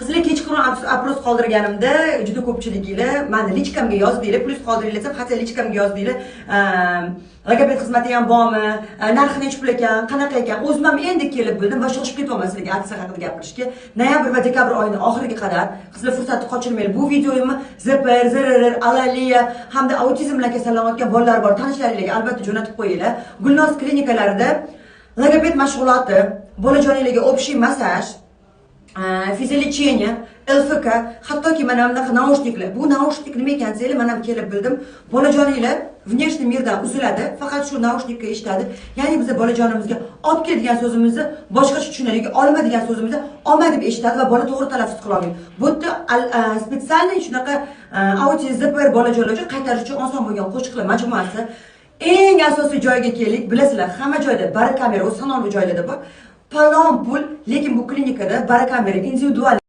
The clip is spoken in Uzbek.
Qizlar kechqurun apros qoldirganimda juda ko'pchiliginglar meni lichkamga yozdinglar, plyus qoldiringlar desam, qat'iy lichkamga yozdinglar. Logoped xizmati ham bormi? Narxi necha pul ekan? Qanaqa ekan? O'zim ham endi kelib bildim va shoshib ketyapman sizlarga aksiya haqida gapirishga. Noyabr va dekabr oyining oxiriga qadar qizlar fursatni qochirmanglar. Bu videoyimni zipr, zirr, alaliya hamda autizm bilan kasallanayotgan bolalar bor, tanishlaringlarga albatta jo'natib qo'yinglar. Gulnoz klinikalarida logoped mashg'uloti, bolajonlarga общий massaj, fiziolechение, LFK, hattoki mana bunaqa naushniklar. Bu naushnik nima ekan desanglar, men ham kelib bildim. Bolajoninglar внешний мирdan uziladi, faqat shu naushnikka eshitadi. Ya'ni biz bolajonimizga olib kel degan so'zimizni boshqacha tushunadi, olma degan so'zimizni olma deb eshitadi va bola to'g'ri talaffuz qila olmaydi. Bu yerda spetsialniy shunaqa autizm bolajonlar uchun qaytarish uchun oson bo'lgan qo'shiqlar majmuasi. Eng asosiy joyga keldik. Bilasizlar, hamma joyda barakamera, o'z sanoqli joylarda bor. Palon pul, lekin bu klinikada barakamera individual